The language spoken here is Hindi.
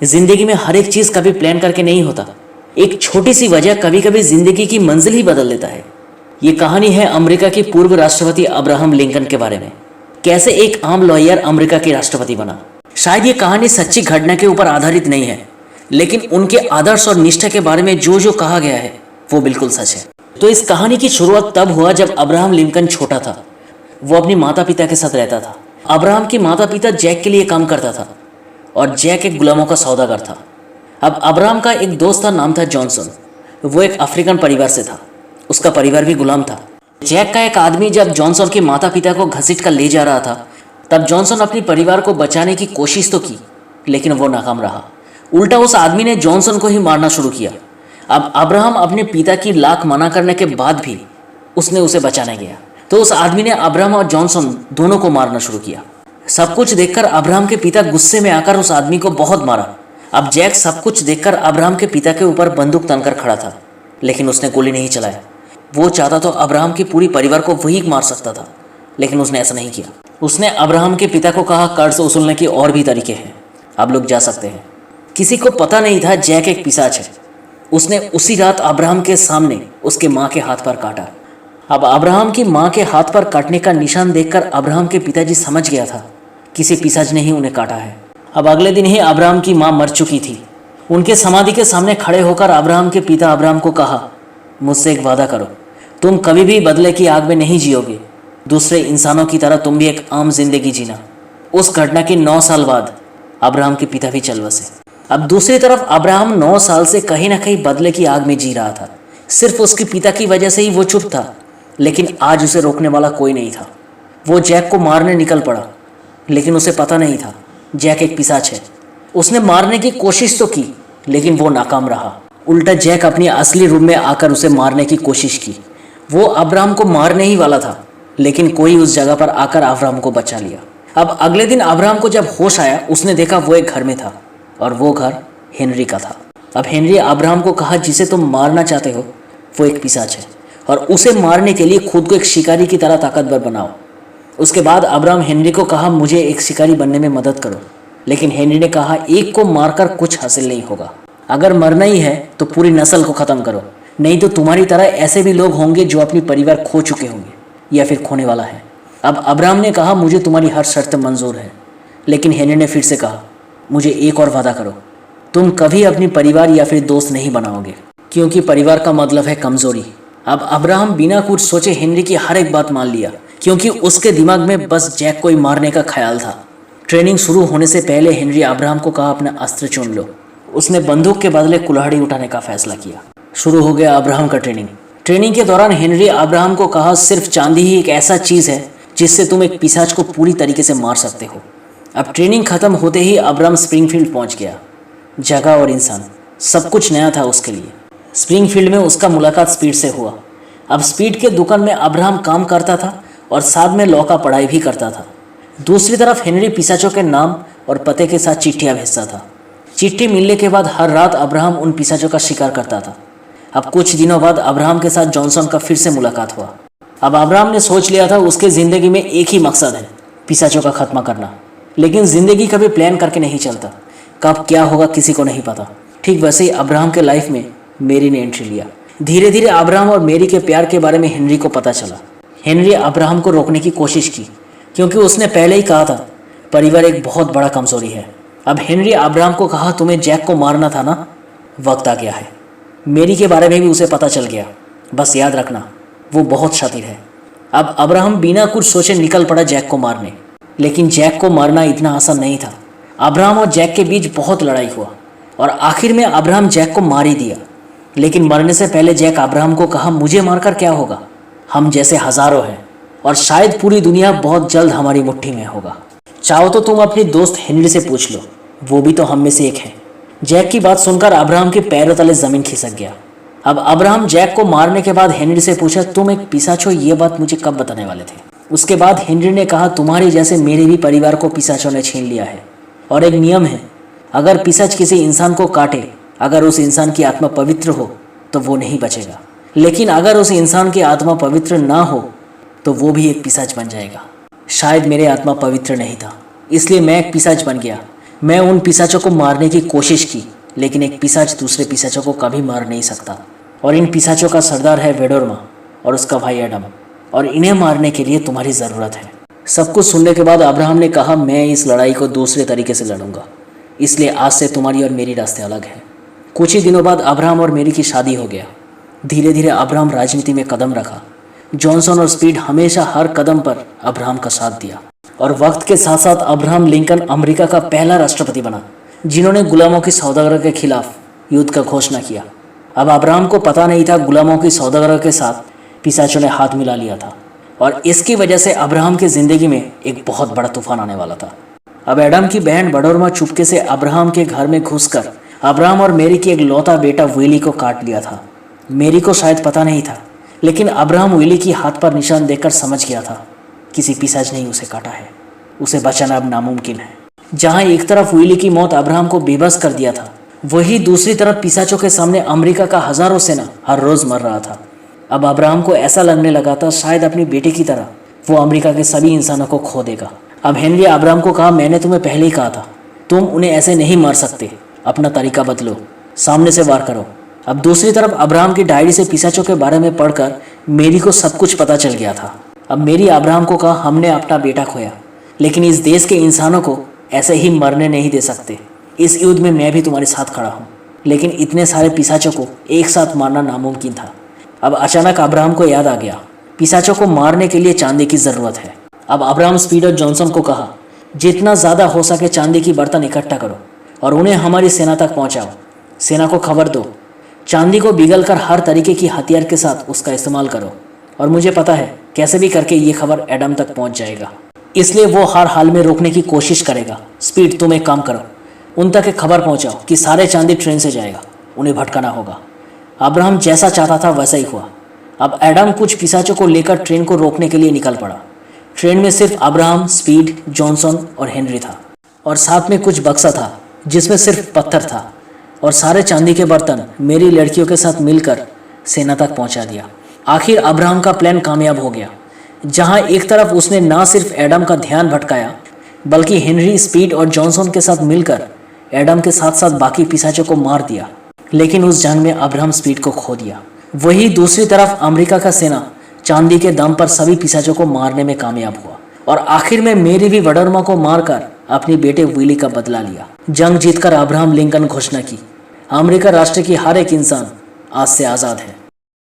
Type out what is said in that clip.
जिंदगी में हर एक चीज कभी प्लान करके नहीं होता। एक छोटी सी वजह कभी कभी जिंदगी की मंजिल ही बदल देता है। ये कहानी है अमेरिका के पूर्व राष्ट्रपति अब्राहम लिंकन के बारे में। कैसे एक आम लॉयर अमेरिका के राष्ट्रपति बना। शायद ये कहानी सच्ची घटना के ऊपर आधारित नहीं है, लेकिन उनके आदर्श और निष्ठा के बारे में जो जो कहा गया है वो बिल्कुल सच है। तो इस कहानी की शुरुआत तब हुआ जब अब्राहम लिंकन छोटा था। वो अपने माता पिता के साथ रहता था। अब्राहम के माता पिता जैक के लिए काम करता था और जैक एक गुलामों का सौदागर था। अब अब्राहम का एक दोस्त था, नाम था जॉनसन। वो एक अफ्रीकन परिवार से था। उसका परिवार भी गुलाम था। जैक का एक आदमी जब जॉनसन के माता पिता को घसीट कर ले जा रहा था, तब जॉनसन अपने परिवार को बचाने की कोशिश तो की, लेकिन वो नाकाम रहा। उल्टा उस आदमी ने जॉनसन को ही मारना शुरू किया। अब अब्राहम अपने पिता की लाख मना करने के बाद भी उसने उसे बचाने गया, तो उस आदमी ने अब्राहम और जॉनसन दोनों को मारना शुरू किया। सब कुछ देखकर अब्राहम के पिता गुस्से में आकर उस आदमी को बहुत मारा। अब जैक सब कुछ देखकर अब्राहम के पिता के ऊपर बंदूक तनकर खड़ा था, लेकिन उसने गोली नहीं चलाया। वो चाहता तो अब्राहम के पूरी परिवार को वही मार सकता था, लेकिन उसने ऐसा नहीं किया। उसने अब्राहम के पिता को कहा, कर्ज वसूलने के और भी तरीके हैं, आप लोग जा सकते हैं। किसी को पता नहीं था जैक एक पिशाच है। उसने उसी रात अब्राहम के सामने उसके माँ के हाथ पर काटा। अब अब्राहम की माँ के हाथ पर काटने का निशान देखकर अब्राहम के पिताजी समझ गया था किसी पिशाच ने ही उन्हें काटा है। अब अगले दिन ही अब्राहम की माँ मर चुकी थी। उनके समाधि के सामने खड़े होकर अब्राहम के पिता अब्राहम को कहा, मुझसे एक वादा करो, तुम कभी भी बदले की आग में नहीं जियोगे। दूसरे इंसानों की तरह तुम भी एक आम जिंदगी जीना। उस घटना के 9 साल बाद अब्राहम के पिता भी चल बसे। अब दूसरी तरफ अब्राहम 9 साल से कहीं ना कहीं बदले की आग में जी रहा था। सिर्फ उसके पिता की वजह से ही वो चुप था, लेकिन आज उसे रोकने वाला कोई नहीं था। वो जैक को मारने निकल पड़ा, लेकिन उसे पता नहीं था जैक एक पिशाच है। उसने मारने की कोशिश तो की, लेकिन वो नाकाम रहा। उल्टा जैक अपनी असली रूप में आकर उसे मारने की कोशिश की। वो अब्राहम को मारने ही वाला था, लेकिन कोई उस जगह पर आकर अब्राहम को बचा लिया। अब अगले दिन अब्राहम को जब होश आया, उसने देखा वो एक घर में था, और वो घर हेनरी का था। अब हेनरी अब्राहम को कहा, जिसे तुम मारना चाहते हो वो एक पिशाच है, और उसे मारने के लिए खुद को एक शिकारी की तरह ताकतवर बनाओ। उसके बाद अब्राहम हेनरी को कहा, मुझे एक शिकारी बनने में मदद करो। लेकिन हेनरी ने कहा, एक को मारकर कुछ हासिल नहीं होगा। अगर मरना ही है तो पूरी नस्ल को ख़त्म करो, नहीं तो तुम्हारी तरह ऐसे भी लोग होंगे जो अपनी परिवार खो चुके होंगे या फिर खोने वाला है। अब अब्राहम ने कहा, मुझे तुम्हारी हर शर्त मंजूर है। लेकिन हेनरी ने फिर से कहा, मुझे एक और वादा करो, तुम कभी अपनी परिवार या फिर दोस्त नहीं बनाओगे, क्योंकि परिवार का मतलब है कमजोरी। अब अब्राहम बिना कुछ सोचे हेनरी की हर एक बात मान लिया, क्योंकि उसके दिमाग में बस जैक को ही मारने का ख्याल था। ट्रेनिंग शुरू होने से पहले हेनरी अब्राहम को कहा, अपना अस्त्र चुन लो। उसने बंदूक के बदले कुल्हाड़ी उठाने का फैसला किया। शुरू हो गया अब्राहम का ट्रेनिंग के दौरान हेनरी अब्राहम को कहा, सिर्फ चांदी ही एक ऐसा चीज़ है जिससे तुम एक पिशाच को पूरी तरीके से मार सकते हो। अब ट्रेनिंग खत्म होते ही अब्राहम स्प्रिंगफील्ड पहुंच गया। जगह और इंसान सब कुछ नया था उसके लिए। स्प्रिंगफील्ड में उसका मुलाकात स्पीड से हुआ। अब स्पीड के दुकान में अब्राहम काम करता था और साथ में लॉ का पढ़ाई भी करता था। दूसरी तरफ हेनरी पिशाचों के नाम और पते के साथ चिट्ठियाँ भेजता था। चिट्ठी मिलने के बाद हर रात अब्राहम उन पिशाचों का शिकार करता था। अब कुछ दिनों बाद अब्राहम के साथ जॉनसन का फिर से मुलाकात हुआ। अब अब्राहम ने सोच लिया था उसके ज़िंदगी में एक ही मकसद है, पिशाचों का खात्मा करना। लेकिन ज़िंदगी कभी प्लान करके नहीं चलता, कब क्या होगा किसी को नहीं पता। ठीक वैसे ही अब्राहम के लाइफ में मेरी ने एंट्री लिया। धीरे धीरे अब्राहम और मेरी के प्यार के बारे में हेनरी को पता चला। हेनरी अब्राहम को रोकने की कोशिश की, क्योंकि उसने पहले ही कहा था परिवार एक बहुत बड़ा कमजोरी है। अब हेनरी अब्राहम को कहा, तुम्हें जैक को मारना था ना, वक्त आ गया है। मेरी के बारे में भी उसे पता चल गया, बस याद रखना वो बहुत शातिर है। अब अब्राहम बिना कुछ सोचे निकल पड़ा जैक को मारने। लेकिन जैक को मारना इतना आसान नहीं था। अब्राहम और जैक के बीच बहुत लड़ाई हुआ और आखिर में अब्राहम जैक को मार ही दिया। लेकिन मरने से पहले जैक अब्राहम को कहा, मुझे मारकर क्या होगा, हम जैसे हजारों हैं और शायद पूरी दुनिया बहुत जल्द हमारी मुट्ठी में होगा। चाहो तो तुम अपनी दोस्त हेनरी से पूछ लो, वो भी तो हम में से एक है। जैक की बात सुनकर अब्राहम के पैरों तले जमीन खिसक गया। अब अब्राहम जैक को मारने के बाद हेनरी से पूछा, तुम एक पिशाच हो, ये बात मुझे कब बताने वाले थे। उसके बाद हेनरी ने कहा, तुम्हारे जैसे मेरे भी परिवार को पिशाचों ने छीन लिया है, और एक नियम है, अगर पिशाच किसी इंसान को काटे, अगर उस इंसान की आत्मा पवित्र हो तो वो नहीं बचेगा, लेकिन अगर उस इंसान की आत्मा पवित्र ना हो तो वो भी एक पिशाच बन जाएगा। शायद मेरे आत्मा पवित्र नहीं था, इसलिए मैं एक पिशाच बन गया। मैं उन पिशाचों को मारने की कोशिश की, लेकिन एक पिशाच दूसरे पिशाचों को कभी मार नहीं सकता। और इन पिशाचों का सरदार है वेडोरमा और उसका भाई एडम, और इन्हें मारने के लिए तुम्हारी ज़रूरत है। सब कुछ सुनने के बाद अब्राहम ने कहा, मैं इस लड़ाई को दूसरे तरीके से लड़ूंगा, इसलिए आज से तुम्हारी और मेरी रास्ते अलग हैं। कुछ ही दिनों बाद अब्राहम और मेरी की शादी हो गया। धीरे धीरे अब्राहम राजनीति में कदम रखा। जॉनसन और स्पीड हमेशा हर कदम पर अब्राहम का साथ दिया, और वक्त के साथ साथ अब्राहम लिंकन अमेरिका का पहला राष्ट्रपति बना जिन्होंने गुलामों की सौदागरी के खिलाफ युद्ध का घोषणा किया। अब अब्राहम को पता नहीं था गुलामों की सौदागरी के साथ पिशाचों ने हाथ मिला लिया था, और इसकी वजह से अब्राहम की जिंदगी में एक बहुत बड़ा तूफान आने वाला था। अब एडम की बहन बडोरमा चुपके से अब्राहम के घर में घुसकर अब्राहम और मेरी की एक लौता बेटा विली को काट लिया था। मेरी को शायद पता नहीं था, लेकिन अब्राहम विली की हाथ पर निशान देखकर समझ गया था किसी पिशाच ने ही उसे काटा है। उसे बचाना अब नामुमकिन है। जहां एक तरफ विली की मौत अब्राहम को बेबस कर दिया था, वही दूसरी तरफ पिशाचों के सामने अमेरिका का हजारों सेना हर रोज मर रहा था। अब अब्राहम को ऐसा लगने लगा था शायद अपनी बेटे की तरह वो अमेरिका के सभी इंसानों को खो देगा। अब हेनरी अब्राहम को कहा, मैंने तुम्हें पहले ही कहा था, तुम उन्हें ऐसे नहीं मार सकते, अपना तरीका बदलो, सामने से वार करो। अब दूसरी तरफ अब्राहम की डायरी से पिशाचों के बारे में पढ़कर मेरी को सब कुछ पता चल गया था। अब मेरी अब्राहम को कहा, हमने अपना बेटा खोया, लेकिन इस देश के इंसानों को ऐसे ही मरने नहीं दे सकते। इस युद्ध में मैं भी तुम्हारे साथ खड़ा हूँ, लेकिन इतने सारे पिशाचों को एक साथ मारना नामुमकिन था। अब अचानक अब्राहम को याद आ गया, पिशाचों को मारने के लिए चांदी की ज़रूरत है। अब अब्राहम स्पीड और जॉनसन को कहा, जितना ज़्यादा हो सके चांदी की बर्तन इकट्ठा करो और उन्हें हमारी सेना तक पहुंचाओ। सेना को खबर दो, चांदी को पिघल कर हर तरीके की हथियार के साथ उसका इस्तेमाल करो, और मुझे पता है कैसे भी करके ये खबर एडम तक पहुंच जाएगा, इसलिए वो हर हाल में रोकने की कोशिश करेगा। स्पीड, तुम एक काम करो, उन तक एक खबर पहुंचाओ कि सारे चांदी ट्रेन से जाएगा, उन्हें भटकाना होगा। अब्राहम जैसा चाहता था वैसा ही हुआ। अब एडम कुछ पिशाचों को लेकर ट्रेन को रोकने के लिए निकल पड़ा। ट्रेन में सिर्फ अब्राहम, स्पीड, जॉनसन और हेनरी था, और साथ में कुछ बक्सा था जिसमें सिर्फ पत्थर था, और सारे चांदी के बर्तन मेरी लड़कियों के साथ मिलकर सेना तक पहुंचा दिया। आखिर अब्राहम का प्लान कामयाब हो गया। जहां एक तरफ उसने ना सिर्फ एडम का ध्यान भटकाया, बल्कि हेनरी, स्पीड और जॉनसन के साथ मिलकर एडम के साथ साथ बाकी पिशाचों को मार दिया, लेकिन उस जंग में अब्राहम स्पीड को खो दिया। वही दूसरी तरफ अमेरिका का सेना चांदी के दम पर सभी पिशाचों को मारने में कामयाब हुआ, और आखिर में मेरी भी वडोरमा को मारकर अपने बेटे विली का बदला लिया। जंग जीतकर अब्राहम लिंकन घोषणा की, अमेरिका राष्ट्र की हर एक इंसान आज से आज़ाद है।